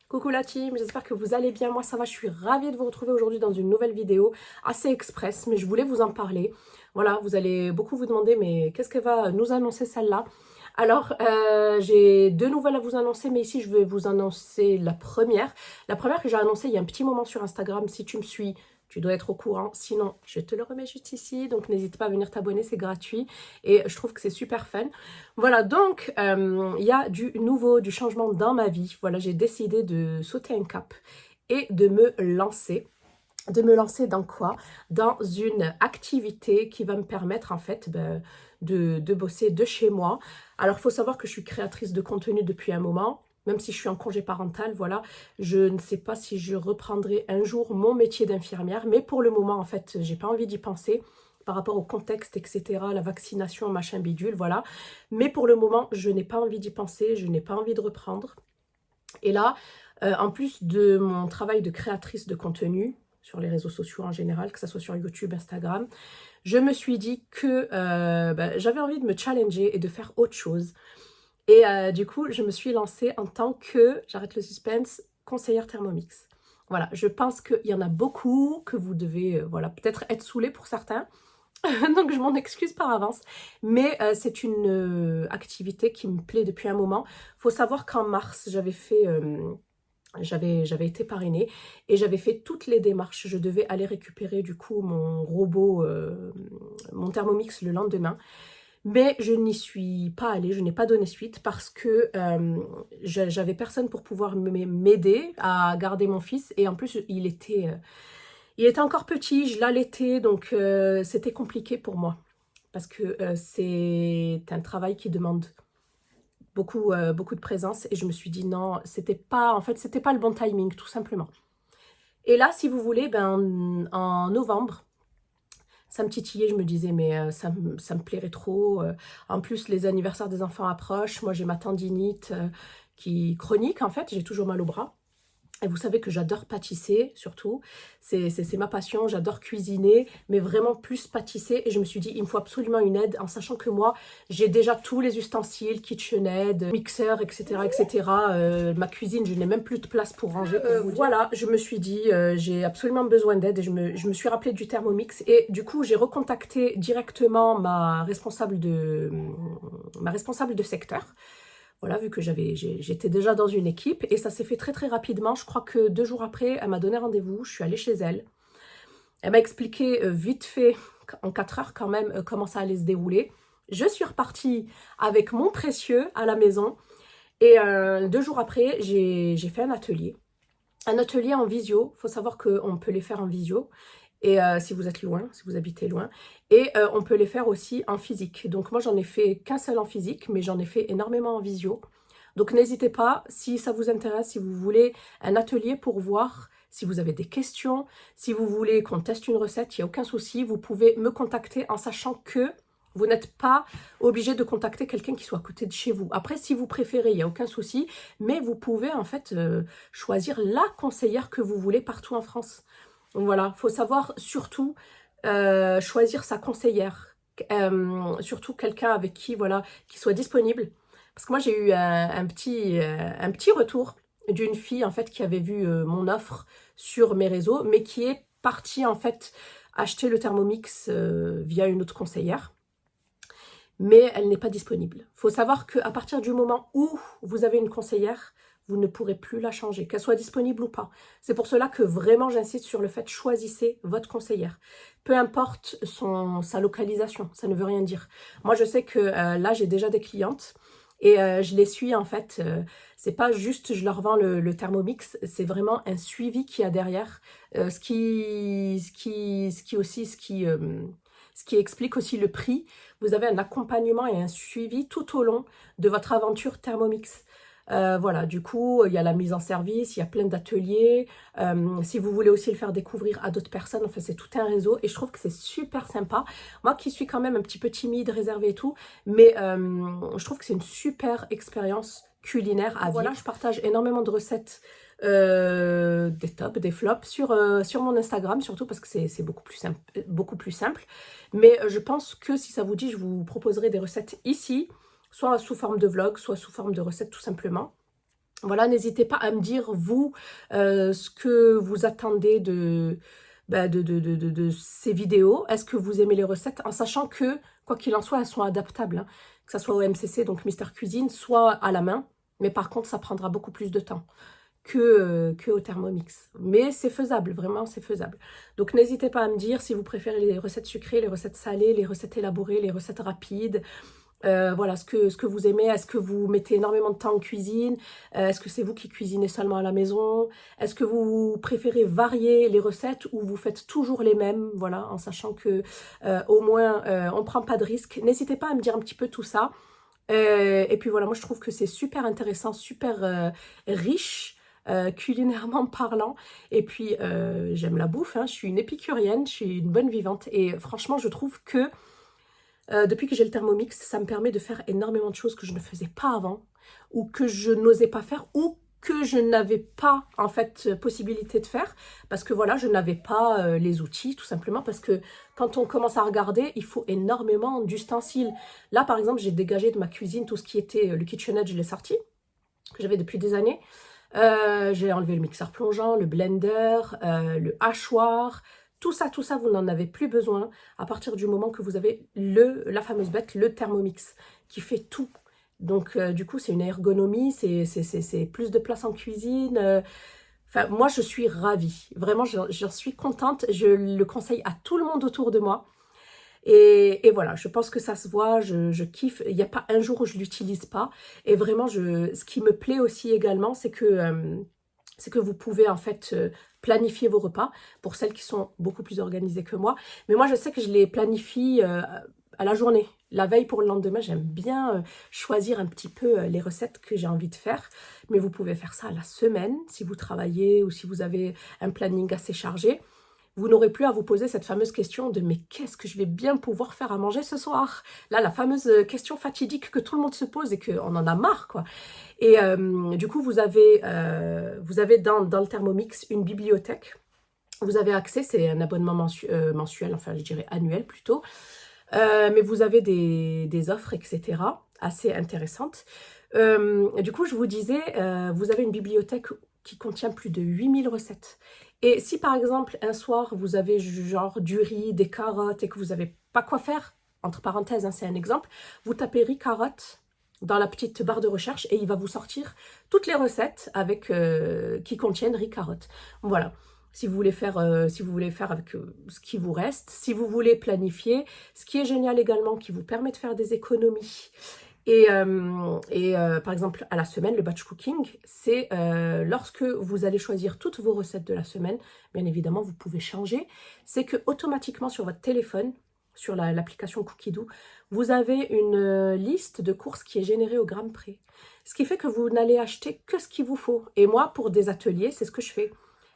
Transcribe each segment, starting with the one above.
Coucou la team, j'espère que vous allez bien, moi ça va, je suis ravie de vous retrouver aujourd'hui dans une nouvelle vidéo assez express, mais je voulais vous en parler. Voilà, vous allez beaucoup vous demander, mais qu'est-ce qu'elle va nous annoncer celle-là? Alors, j'ai deux nouvelles à vous annoncer, mais ici je vais vous annoncer la première. La première que j'ai annoncée il y a un petit moment sur Instagram, si tu me suis, tu dois être au courant, sinon je te le remets juste ici, donc n'hésite pas à venir t'abonner, c'est gratuit et je trouve que c'est super fun. Voilà, donc il y a du nouveau, du changement dans ma vie. Voilà, j'ai décidé de sauter un cap et de me lancer. De me lancer dans quoi? Dans une activité qui va me permettre en fait de bosser de chez moi. Alors, il faut savoir que je suis créatrice de contenu depuis un moment. Même si je suis en congé parental, voilà, je ne sais pas si je reprendrai un jour mon métier d'infirmière, mais pour le moment, en fait, j'ai pas envie d'y penser par rapport au contexte, etc., la vaccination, machin bidule, voilà. Mais pour le moment, je n'ai pas envie d'y penser, je n'ai pas envie de reprendre. Et là, en plus de mon travail de créatrice de contenu, sur les réseaux sociaux en général, que ce soit sur YouTube, Instagram, je me suis dit que j'avais envie de me challenger et de faire autre chose. Et du coup, je me suis lancée en tant que, j'arrête le suspense, conseillère Thermomix. Voilà, je pense qu'il y en a beaucoup, que vous devez voilà, peut-être être saoulés pour certains. Donc je m'en excuse par avance. Mais c'est une activité qui me plaît depuis un moment. Il faut savoir qu'en mars, j'avais fait... j'avais été parrainée et j'avais fait toutes les démarches. Je devais aller récupérer du coup mon robot, mon Thermomix le lendemain. Mais je n'y suis pas allée, je n'ai pas donné suite parce que j'avais personne pour pouvoir m'aider à garder mon fils. Et en plus, il était encore petit, je l'allaitais, donc c'était compliqué pour moi. Parce que c'est un travail qui demande beaucoup de présence. Et je me suis dit non, en fait, c'était pas le bon timing, tout simplement. Et là, si vous voulez, en novembre, ça me titillait, je me disais, mais ça me plairait trop. En plus, les anniversaires des enfants approchent. Moi, j'ai ma tendinite qui chronique, en fait. J'ai toujours mal au bras. Et vous savez que j'adore pâtisser, surtout. C'est ma passion. J'adore cuisiner, mais vraiment plus pâtisser. Et je me suis dit, il me faut absolument une aide, en sachant que moi, j'ai déjà tous les ustensiles, KitchenAid, mixeur, etc., etc. Ma cuisine, je n'ai même plus de place pour ranger. Voilà, je me suis dit, j'ai absolument besoin d'aide. Et je me suis rappelé du Thermomix. Et du coup, j'ai recontacté directement ma responsable de secteur. Voilà, vu que j'étais déjà dans une équipe et ça s'est fait très très rapidement. Je crois que 2 jours après, elle m'a donné rendez-vous. Je suis allée chez elle. Elle m'a expliqué vite fait, en 4 heures quand même, comment ça allait se dérouler. Je suis repartie avec mon précieux à la maison. Et 2 jours après, j'ai fait un atelier. Un atelier en visio. Il faut savoir qu'on peut les faire en visio. Et si vous êtes loin, si vous habitez loin. Et on peut les faire aussi en physique. Donc moi, j'en ai fait qu'un seul en physique, mais j'en ai fait énormément en visio. Donc n'hésitez pas, si ça vous intéresse, si vous voulez un atelier pour voir, si vous avez des questions, si vous voulez qu'on teste une recette, il n'y a aucun souci. Vous pouvez me contacter en sachant que vous n'êtes pas obligé de contacter quelqu'un qui soit à côté de chez vous. Après, si vous préférez, il n'y a aucun souci. Mais vous pouvez en fait choisir la conseillère que vous voulez partout en France. Voilà, il faut savoir surtout choisir sa conseillère, surtout quelqu'un avec qui, voilà, qui soit disponible. Parce que moi, j'ai eu un petit retour d'une fille, en fait, qui avait vu mon offre sur mes réseaux, mais qui est partie, en fait, acheter le Thermomix via une autre conseillère. Mais elle n'est pas disponible. Il faut savoir qu'à partir du moment où vous avez une conseillère, vous ne pourrez plus la changer, qu'elle soit disponible ou pas. C'est pour cela que vraiment j'insiste sur le fait, choisissez votre conseillère. Peu importe sa localisation, ça ne veut rien dire. Moi, je sais que là, j'ai déjà des clientes et je les suis en fait. C'est pas juste je leur vends le Thermomix, c'est vraiment un suivi qu'il y a derrière. Ce qui explique aussi le prix. Vous avez un accompagnement et un suivi tout au long de votre aventure Thermomix. Voilà, du coup, il y a la mise en service, il y a plein d'ateliers. Si vous voulez aussi le faire découvrir à d'autres personnes, enfin, c'est tout un réseau et je trouve que c'est super sympa. Moi qui suis quand même un petit peu timide, réservée et tout, mais je trouve que c'est une super expérience culinaire à vivre. Voilà, je partage énormément de recettes, des tops, des flops sur mon Instagram, surtout parce que c'est beaucoup plus simple. Mais je pense que si ça vous dit, je vous proposerai des recettes ici, soit sous forme de vlog, soit sous forme de recettes tout simplement. Voilà, n'hésitez pas à me dire, vous, ce que vous attendez de ces vidéos. Est-ce que vous aimez les recettes? En sachant que, quoi qu'il en soit, elles sont adaptables, hein, que ce soit au MCC, donc Mister Cuisine, soit à la main. Mais par contre, ça prendra beaucoup plus de temps que au Thermomix. Mais c'est faisable, vraiment, c'est faisable. Donc n'hésitez pas à me dire si vous préférez les recettes sucrées, les recettes salées, les recettes élaborées, les recettes rapides. Voilà, ce que vous aimez. Est-ce que vous mettez énormément de temps en cuisine? Est-ce que c'est vous qui cuisinez seulement à la maison? Est-ce que vous préférez varier les recettes ou vous faites toujours les mêmes? Voilà, en sachant que au moins on ne prend pas de risques. N'hésitez pas à me dire un petit peu tout ça. Et puis voilà, moi je trouve que c'est super intéressant, super riche. Culinairement parlant, et puis j'aime la bouffe, hein, je suis une épicurienne, je suis une bonne vivante, et franchement je trouve que depuis que j'ai le Thermomix, ça me permet de faire énormément de choses que je ne faisais pas avant, ou que je n'osais pas faire, ou que je n'avais pas en fait possibilité de faire, parce que voilà, je n'avais pas les outils, tout simplement, parce que quand on commence à regarder, il faut énormément d'ustensiles. Là par exemple, j'ai dégagé de ma cuisine tout ce qui était le KitchenAid, je l'ai sorti, que j'avais depuis des années. J'ai enlevé le mixeur plongeant, le blender, le hachoir. Tout ça, vous n'en avez plus besoin à partir du moment que vous avez la fameuse bête, le Thermomix, qui fait tout. Donc, du coup, c'est une ergonomie, c'est plus de place en cuisine. Enfin, moi, je suis ravie. Vraiment, j'en suis contente. Je le conseille à tout le monde autour de moi. Et voilà, je pense que ça se voit, je kiffe. Il n'y a pas un jour où je ne l'utilise pas. Et vraiment, ce qui me plaît aussi également, c'est que vous pouvez en fait planifier vos repas pour celles qui sont beaucoup plus organisées que moi. Mais moi, je sais que je les planifie à la journée. La veille pour le lendemain, j'aime bien choisir un petit peu les recettes que j'ai envie de faire. Mais vous pouvez faire ça à la semaine si vous travaillez ou si vous avez un planning assez chargé. Vous n'aurez plus à vous poser cette fameuse question de « mais qu'est-ce que je vais bien pouvoir faire à manger ce soir ?» Là, la fameuse question fatidique que tout le monde se pose et qu'on en a marre, quoi. Et du coup, vous avez dans le Thermomix une bibliothèque. Vous avez accès, c'est un abonnement mensuel, enfin je dirais annuel plutôt. Mais vous avez des offres, etc. assez intéressantes. Du coup, je vous disais, vous avez une bibliothèque qui contient plus de 8000 recettes. Et si par exemple, un soir, vous avez genre du riz, des carottes et que vous n'avez pas quoi faire, entre parenthèses, hein, c'est un exemple, vous tapez riz carotte dans la petite barre de recherche et il va vous sortir toutes les recettes qui contiennent riz carotte. Voilà. Si vous voulez faire avec ce qui vous reste, si vous voulez planifier, ce qui est génial également, qui vous permet de faire des économies. Et par exemple, à la semaine, le batch cooking, c'est lorsque vous allez choisir toutes vos recettes de la semaine, bien évidemment, vous pouvez changer, c'est que automatiquement sur votre téléphone, sur l'application Cookidoo, vous avez une liste de courses qui est générée au gramme près. Ce qui fait que vous n'allez acheter que ce qu'il vous faut. Et moi, pour des ateliers, c'est ce que je fais.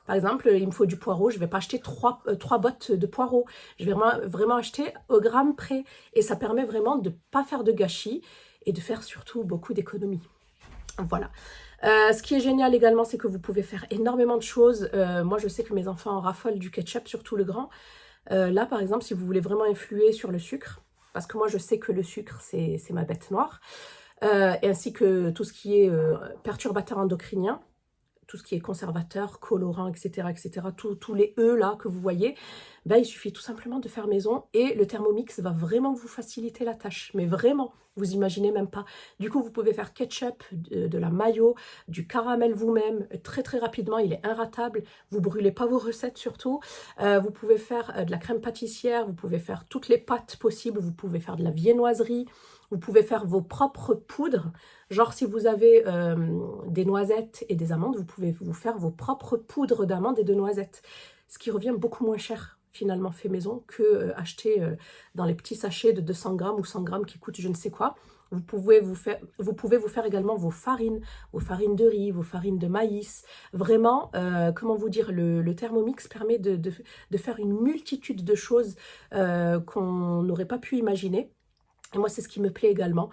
Par exemple, il me faut du poireau, je ne vais pas acheter trois bottes de poireaux. Je vais vraiment acheter au gramme près. Et ça permet vraiment de ne pas faire de gâchis et de faire surtout beaucoup d'économies. Voilà. Ce qui est génial également, c'est que vous pouvez faire énormément de choses. Moi, je sais que mes enfants raffolent du ketchup, surtout le grand. Là, par exemple, si vous voulez vraiment influer sur le sucre, parce que moi, je sais que le sucre, c'est ma bête noire, et ainsi que tout ce qui est perturbateur endocrinien, tout ce qui est conservateur, colorant, etc., tous les E là que vous voyez, ben, il suffit tout simplement de faire maison et le Thermomix va vraiment vous faciliter la tâche. Mais vraiment, vous imaginez même pas. Du coup, vous pouvez faire ketchup, de la mayo, du caramel vous-même, très très rapidement, il est inratable. Vous brûlez pas vos recettes surtout. Vous pouvez faire de la crème pâtissière, vous pouvez faire toutes les pâtes possibles, vous pouvez faire de la viennoiserie, vous pouvez faire vos propres poudres. Genre, si vous avez des noisettes et des amandes, vous pouvez vous faire vos propres poudres d'amandes et de noisettes. Ce qui revient beaucoup moins cher, finalement, fait maison, que acheter dans les petits sachets de 200 grammes ou 100 grammes qui coûtent je ne sais quoi. Vous pouvez vous faire également vos farines de riz, vos farines de maïs. Vraiment, comment vous dire, le Thermomix permet de faire une multitude de choses qu'on n'aurait pas pu imaginer. Et moi, c'est ce qui me plaît également.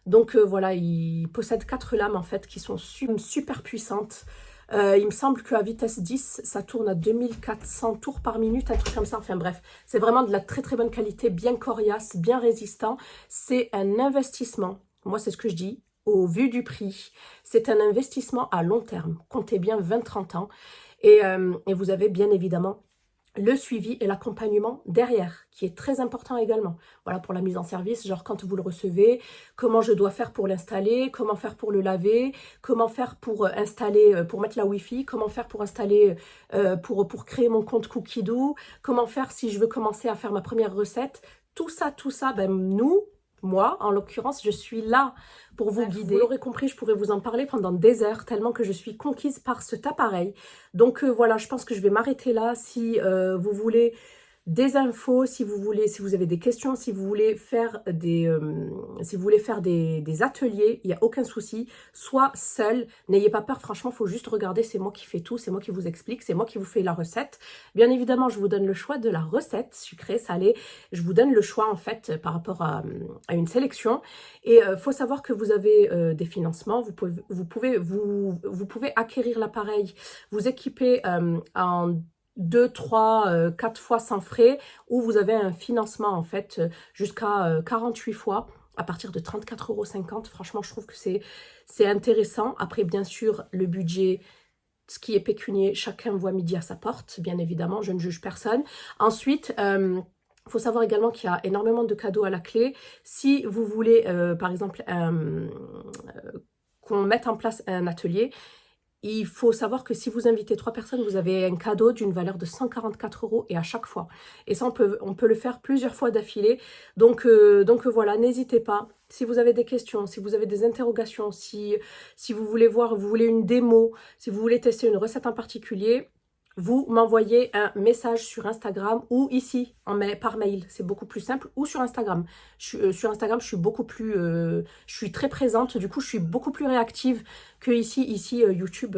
Donc voilà, il possède 4 lames en fait qui sont super puissantes. Il me semble qu'à vitesse 10, ça tourne à 2400 tours par minute, un truc comme ça. Enfin bref, c'est vraiment de la très très bonne qualité, bien coriace, bien résistant. C'est un investissement. Moi, c'est ce que je dis. au vu du prix. C'est un investissement à long terme. Comptez bien 20-30 ans. Et vous avez bien évidemment le suivi et l'accompagnement derrière, qui est très important également. Voilà, pour la mise en service, genre quand vous le recevez, comment je dois faire pour l'installer, comment faire pour le laver, comment faire pour installer, pour mettre la Wi-Fi, comment faire pour installer, pour créer mon compte Cookidoo, comment faire si je veux commencer à faire ma première recette. Tout ça, ben moi, en l'occurrence, je suis là pour vous guider. Vous l'aurez compris, je pourrais vous en parler pendant des heures, tellement que je suis conquise par cet appareil. Donc voilà, je pense que je vais m'arrêter là. Si vous voulez des infos, si vous avez des questions, si vous voulez faire des ateliers, il n'y a aucun souci. Soit seul, n'ayez pas peur, franchement, il faut juste regarder, c'est moi qui fais tout, c'est moi qui vous explique, c'est moi qui vous fais la recette. Bien évidemment, je vous donne le choix de la recette, sucrée, salée. Je vous donne le choix, en fait, par rapport à une sélection. Et faut savoir que vous avez des financements, vous pouvez acquérir l'appareil, vous équiper en 2, 3, 4 fois sans frais, ou vous avez un financement en fait jusqu'à 48 fois à partir de 34,50 €. Franchement, je trouve que c'est intéressant. Après, bien sûr, le budget, ce qui est pécunier, chacun voit midi à sa porte, bien évidemment, je ne juge personne. Ensuite, faut savoir également qu'il y a énormément de cadeaux à la clé. Si vous voulez, par exemple, qu'on mette en place un atelier, il faut savoir que si vous invitez 3 personnes, vous avez un cadeau d'une valeur de 144 € et à chaque fois. Et ça, on peut le faire plusieurs fois d'affilée. Donc voilà, n'hésitez pas. Si vous avez des questions, si vous avez des interrogations, si vous voulez voir, vous voulez une démo, si vous voulez tester une recette en particulier, vous m'envoyez un message sur Instagram ou ici par mail, c'est beaucoup plus simple, ou sur Instagram. Sur Instagram, je suis beaucoup plus, je suis très présente, du coup je suis beaucoup plus réactive que ici. YouTube,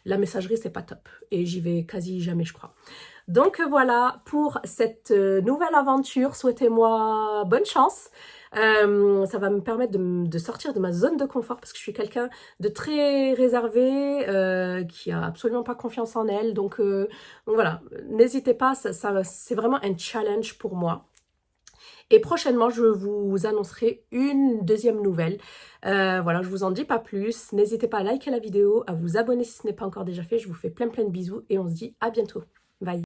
la messagerie c'est pas top et j'y vais quasi jamais, je crois. Donc voilà pour cette nouvelle aventure, souhaitez-moi bonne chance. Ça va me permettre de sortir de ma zone de confort parce que je suis quelqu'un de très réservé, qui a absolument pas confiance en elle. Donc voilà, n'hésitez pas, c'est vraiment un challenge pour moi. Et prochainement, je vous annoncerai une deuxième nouvelle. Voilà, je vous en dis pas plus. N'hésitez pas à liker la vidéo, à vous abonner si ce n'est pas encore déjà fait. Je vous fais plein de bisous et on se dit à bientôt. Bye.